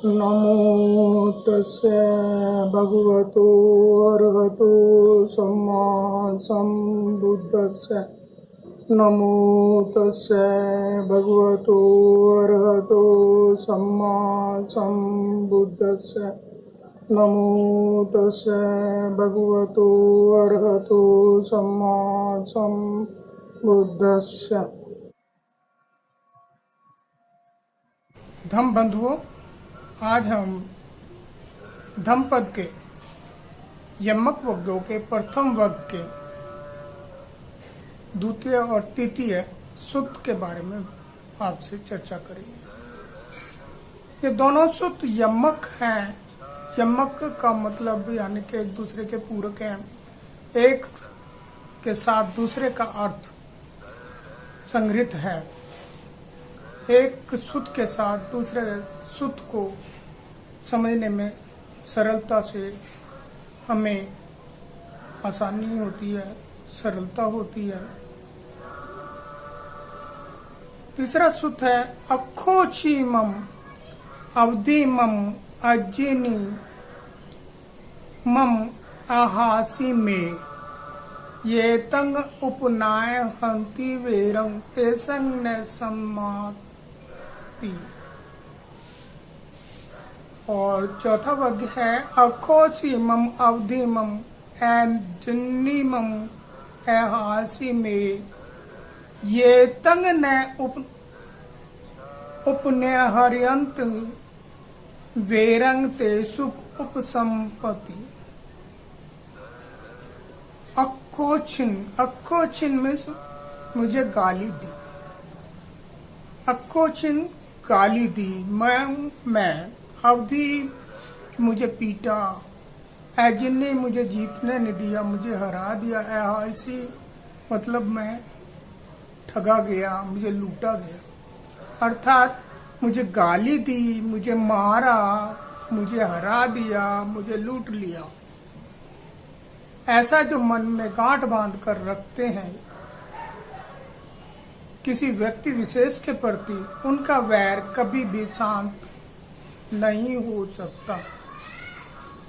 नमो तस्से भगवतो अरहतो सम्मा सम्बुद्धस्से। नमो तस्से भगवतो अरहतो सम्मा सम्बुद्धस्से। नमो तस्से भगवतो अरहतो सम्मा सम्बुद्धस्से। धम्म बंधुओं, आज हम धम्मपद के यमक वग्गों के प्रथम वग्ग के द्वितीय और तृतीय सूत्र के बारे में आपसे चर्चा करेंगे। ये दोनों सूत्र यमक हैं। यमक का मतलब यानी कि एक दूसरे के पूरक हैं। एक के साथ दूसरे का अर्थ संग्रहित है। एक सूत्र के साथ दूसरे सूत्र को समझने में सरलता से हमें आसानी होती है, सरलता होती है। तीसरा सूत्र है अखोची मम अवधि मम अजिनी मम आहासी में ये तंग उपनाय हंति वेरंग तेसंग न सम्माति। और चौथा वग्ग है अखोची मम अवधि मम एजिनी मम आहासी में ये तंग न उपनय हरियंत वेरंग ते सुप उपसंपत्ति। अक्कोचिन में मुझे गाली दी। अक्कोचिन गाली दी। मैं अवधि मुझे पीटा। एजिन ने मुझे जीतने नहीं दिया, मुझे हरा दिया। ऐसी मतलब मैं ठगा गया, मुझे लूटा गया। अर्थात मुझे गाली दी, मुझे मारा, मुझे हरा दिया, मुझे लूट लिया। ऐसा जो मन में गांठ बांध कर रखते हैं किसी व्यक्ति विशेष के प्रति, उनका वैर कभी भी शांत नहीं हो सकता।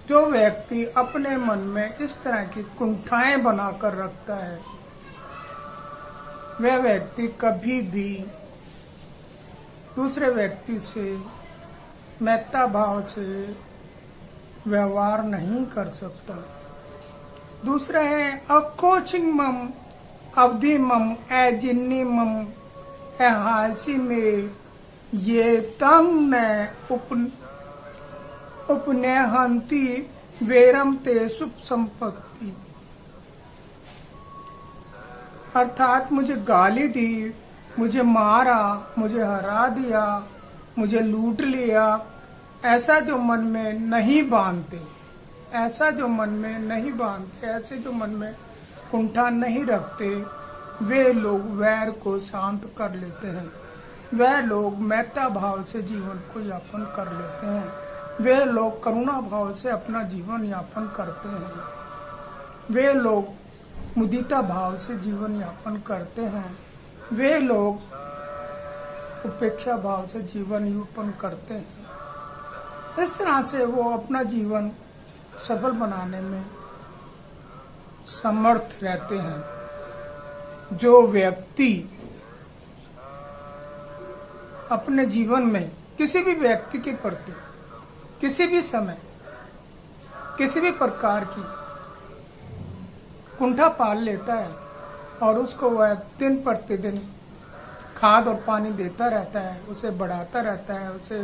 जो व्यक्ति अपने मन में इस तरह की कुंठाएं बनाकर रखता है, वह व्यक्ति कभी भी दूसरे व्यक्ति से मैत्ता भाव से व्यवहार नहीं कर सकता। दूसरा है अखोचिंग मम अवधि मम एजिन्नी मम एहासी में ये तंग न उपनय हंति वेरम ते सुप संपत्ति। अर्थात मुझे गाली दी, मुझे मारा, मुझे हरा दिया, मुझे लूट लिया। ऐसा जो मन में नहीं बांधते, ऐसा जो मन में नहीं बांधते, ऐसे जो मन में कुंठा नहीं रखते, वे लोग वैर को शांत कर लेते हैं। वे लोग मैत्ता भाव से जीवन को यापन कर लेते हैं। वे लोग करुणा भाव से अपना जीवन यापन करते हैं। वे लोग मुदिता भाव से जीवन यापन करते हैं। वे लोग उपेक्षा भाव से जीवन यापन करते हैं। इस तरह से वो अपना जीवन सफल बनाने में समर्थ रहते हैं। जो व्यक्ति अपने जीवन में किसी भी व्यक्ति के प्रति किसी भी समय किसी भी प्रकार की कुंठा पाल लेता है और उसको वह दिन प्रतिदिन खाद और पानी देता रहता है, उसे बढ़ाता रहता है, उसे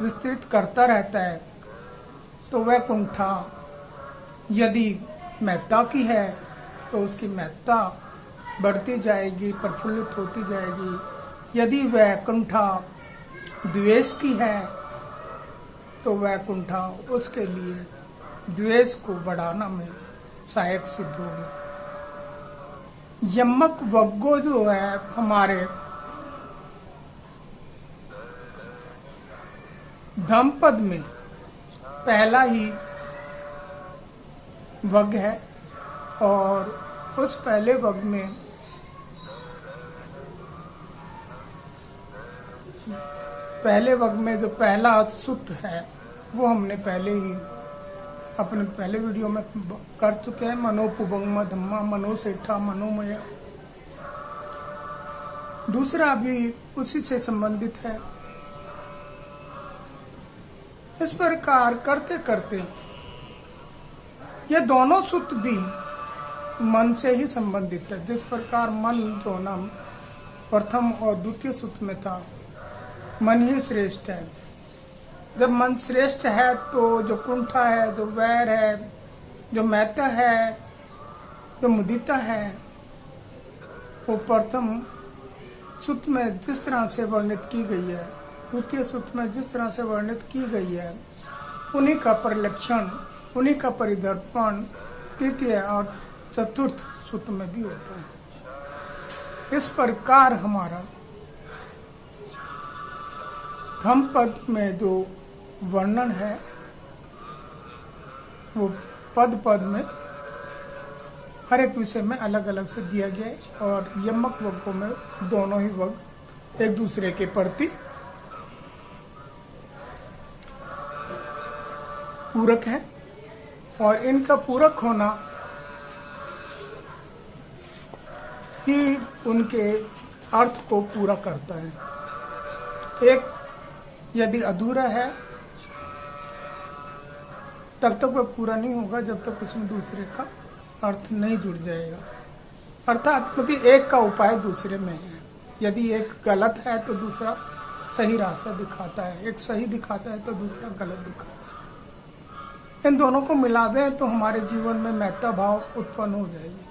विस्तृत करता रहता है, तो वह कुंठा यदि मैत्ता की है तो उसकी मैत्ता बढ़ती जाएगी, प्रफुल्लित होती जाएगी। यदि वह कुंठा द्वेष की है तो वह कुंठा उसके लिए द्वेष को बढ़ाना में सहायक सिद्ध होगी। यमक वग्गो जो है हमारे धम्मपद में पहला ही वग्ग है और उस पहले वग्ग में पहले वर्ग में जो पहला सुत है वो हमने पहले ही अपने पहले वीडियो में कर चुके हैं। मनोपुबंगम धम्मा मनोसेठा मनोमय। दूसरा भी उसी से संबंधित है। इस प्रकार करते करते ये दोनों सूत्र भी मन से ही संबंधित है। जिस प्रकार मन जो ना प्रथम और द्वितीय सूत्र में था, मन ही श्रेष्ठ है। जब मन श्रेष्ठ है तो जो कुंठा है, जो वैर है, जो मैत्य है, जो मुदिता है, वो प्रथम सूत्र में जिस तरह से वर्णित की गई है, द्वितीय सूत्र में जिस तरह से वर्णित की गई है, उन्हीं का परिलक्षण, उन्हीं का परिदर्पण तृतीय और चतुर्थ सूत्र में भी होता है। इस प्रकार हमारा धम्म पद में जो वर्णन है वो पद पद में हर एक विषय में अलग अलग से दिया गया है। और यमक वर्गों में दोनों ही वर्ग एक दूसरे के प्रति पूरक है और इनका पूरक होना ही उनके अर्थ को पूरा करता है। एक यदि अधूरा है तब तक वह पूरा नहीं होगा जब तक उसमें दूसरे का अर्थ नहीं जुड़ जाएगा। अर्थात यदि एक का उपाय दूसरे में है, यदि एक गलत है तो दूसरा सही रास्ता दिखाता है, एक सही दिखाता है तो दूसरा गलत दिखाता है। इन दोनों को मिला दें तो हमारे जीवन में मैत्या भाव उत्पन्न हो जाएगी।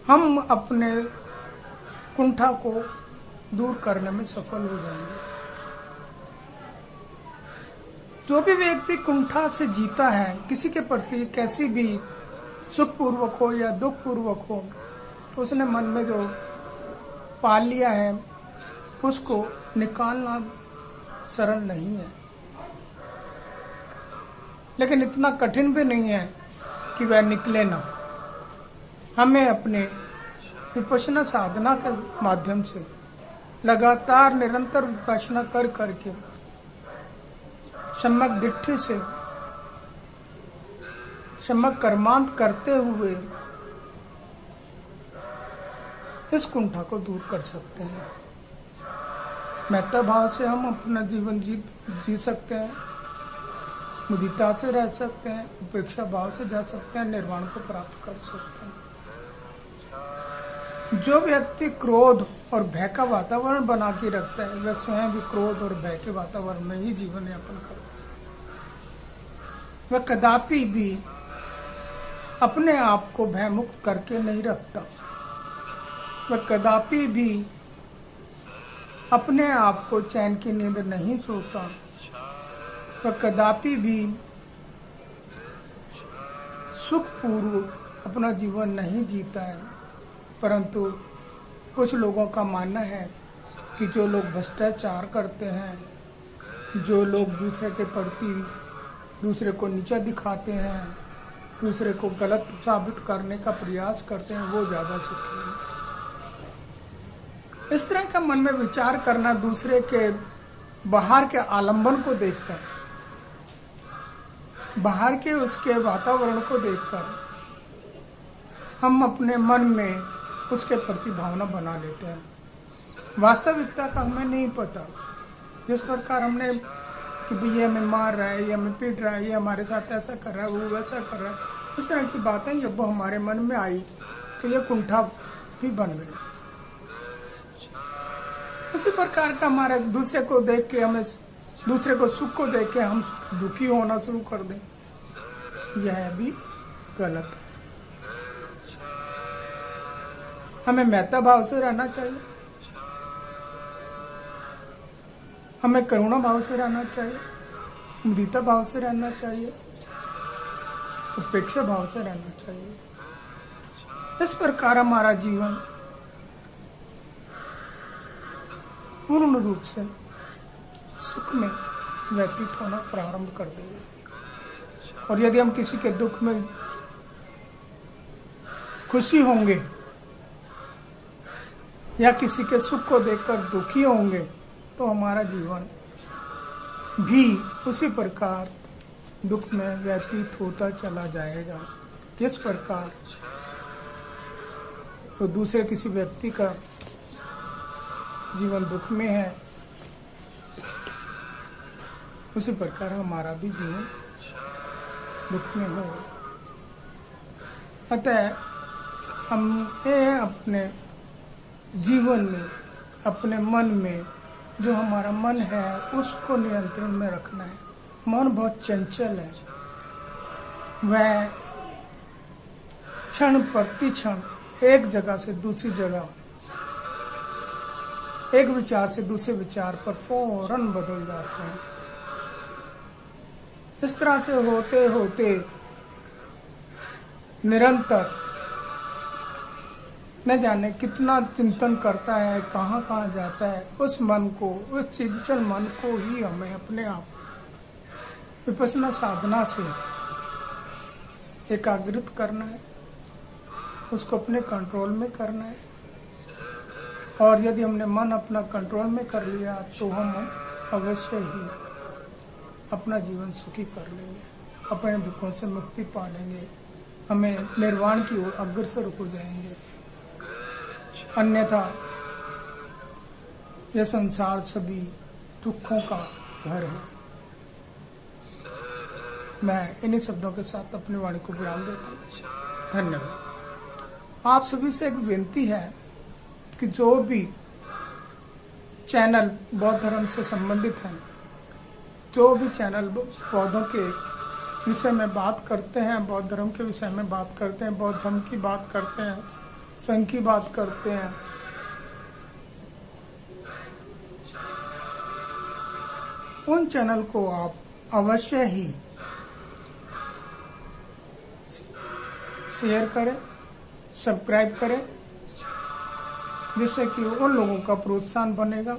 हम अपने कुंठा को दूर करने में सफल हो जाएंगे। जो भी व्यक्ति कुंठा से जीता है, किसी के प्रति कैसी भी सुखपूर्वक हो या दुख पूर्वक हो, उसने मन में जो पाल लिया है उसको निकालना सरल नहीं है, लेकिन इतना कठिन भी नहीं है कि वह निकले ना। हमें अपने विपश्यना साधना के माध्यम से लगातार निरंतर विपश्यना कर करके सम्यक दृष्टि से सम्यक कर्मांत करते हुए इस कुंठा को दूर कर सकते हैं। मैत्या भाव से हम अपना जीवन जी सकते हैं, मुदिता से रह सकते हैं, उपेक्षा भाव से जा सकते हैं, निर्वाण को प्राप्त कर सकते हैं। जो व्यक्ति क्रोध और भय का वातावरण बना के रखता है वह स्वयं भी क्रोध और भय के वातावरण में ही जीवन यापन करता है। वह कदापि भी अपने आप को भयमुक्त करके नहीं रखता। वह कदापि भी अपने आप को चैन की नींद नहीं सोता। वह कदापि भी सुखपूर्वक अपना जीवन नहीं जीता है। परंतु कुछ लोगों का मानना है कि जो लोग भ्रष्टाचार करते हैं, जो लोग दूसरे के प्रति दूसरे को नीचा दिखाते हैं, दूसरे को गलत साबित करने का प्रयास करते हैं, वो ज़्यादा सुखी हैं। इस तरह का मन में विचार करना, दूसरे के बाहर के आलंबन को देखकर, बाहर के उसके वातावरण को देखकर हम अपने मन में उसके प्रति भावना बना लेते हैं। वास्तविकता का हमें नहीं पता। जिस प्रकार हमने कि भाई ये हमें मार रहा है, ये हमें पीट रहा है, ये हमारे साथ ऐसा कर रहा है, वो वैसा कर रहा है, इस तरह की बातें जब वो हमारे मन में आई तो ये कुंठा भी बन गई। उसी प्रकार का हमारे दूसरे को देख के, हमें दूसरे को सुख को देख के हम दुखी होना शुरू कर दें, यह भी गलत है। हमें मैत्या भाव से रहना चाहिए, हमें करुणा भाव से रहना चाहिए, मुदिता भाव से रहना चाहिए, उपेक्षा भाव से रहना चाहिए। इस प्रकार हमारा जीवन पूर्ण रूप से सुख में व्यतीत होना प्रारंभ कर देगा। और यदि हम किसी के दुख में खुशी होंगे या किसी के सुख को देखकर दुखी होंगे तो हमारा जीवन भी उसी प्रकार दुख में व्यतीत होता चला जाएगा। जिस प्रकार तो दूसरे किसी व्यक्ति का जीवन दुख में है, उसी प्रकार हमारा भी जीवन दुख में होगा। अतः हमें अपने जीवन में, अपने मन में, जो हमारा मन है उसको नियंत्रण में रखना है। मन बहुत चंचल है, वह क्षण प्रति क्षण एक जगह से दूसरी जगह, एक विचार से दूसरे विचार पर फौरन बदल जाता है। इस तरह से होते होते निरंतर न जाने कितना चिंतन करता है, कहाँ कहाँ जाता है। उस मन को, उस चंचल मन को ही हमें अपने आप विपश्यना साधना से एकाग्रित करना है, उसको अपने कंट्रोल में करना है। और यदि हमने मन अपना कंट्रोल में कर लिया तो हम अवश्य ही अपना जीवन सुखी कर लेंगे, अपने दुखों से मुक्ति पा लेंगे, हमें निर्वाण की ओर अग्रसर हो जाएंगे। अन्यथा यह संसार सभी दुखों का घर है। मैं इन्हीं शब्दों के साथ अपनी वाणी को विराम देता हूँ। धन्यवाद। आप सभी से एक विनती है कि जो भी चैनल बौद्ध धर्म से संबंधित हैं, जो भी चैनल पौधों के विषय में बात करते हैं, बौद्ध धर्म के विषय में बात करते हैं, बौद्ध धर्म की बात करते हैं, संघ की बात करते हैं, उन चैनल को आप अवश्य ही शेयर करें, सब्सक्राइब करें, जिससे कि उन लोगों का प्रोत्साहन बनेगा।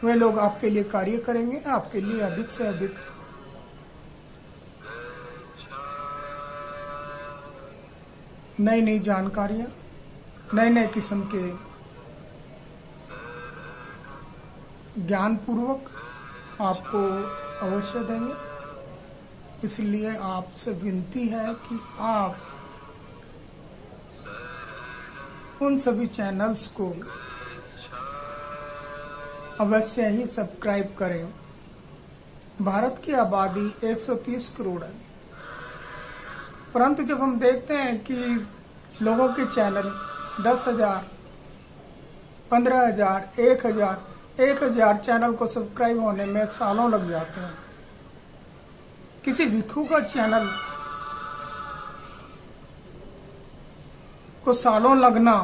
वे लोग आपके लिए कार्य करेंगे, आपके लिए अधिक से अधिक नई नई जानकारियां, नए नए किस्म के ज्ञान पूर्वक आपको अवश्य देंगे। इसलिए आपसे विनती है कि आप उन सभी चैनल्स को अवश्य ही सब्सक्राइब करें। भारत की आबादी 130 करोड़ है, परंतु जब हम देखते हैं कि लोगों के चैनल 10,000, 15,000, 1,000 चैनल को सब्सक्राइब होने में सालों लग जाते हैं। किसी भिक्षु का चैनल को सालों लगना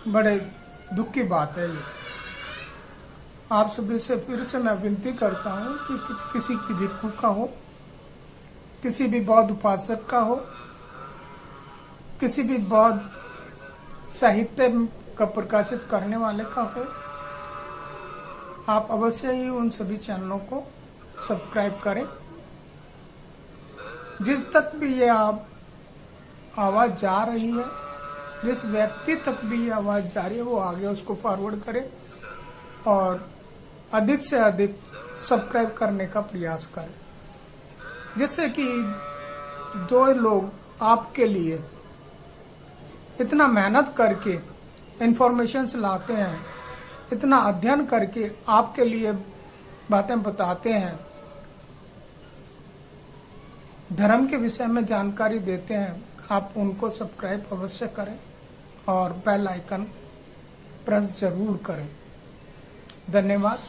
बड़े दुख की बात है। ये आप सभी से फिर से मैं विनती करता हूँ कि किसी की भिक्षु का हो, किसी भी बौद्ध उपासक का हो, किसी भी बौद्ध साहित्य का प्रकाशित करने वाले का हो, आप अवश्य ही उन सभी चैनलों को सब्सक्राइब करें। जिस तक भी ये आप आवाज़ जा रही है, जिस व्यक्ति तक भी ये आवाज़ जा रही है, वो आगे उसको फॉरवर्ड करें और अधिक से अधिक सब्सक्राइब करने का प्रयास करें, जिससे कि जो लोग आपके लिए इतना मेहनत करके इंफॉर्मेशंस लाते हैं, इतना अध्ययन करके आपके लिए बातें बताते हैं, धर्म के विषय में जानकारी देते हैं, आप उनको सब्सक्राइब अवश्य करें और बेल आइकन प्रेस जरूर करें। धन्यवाद।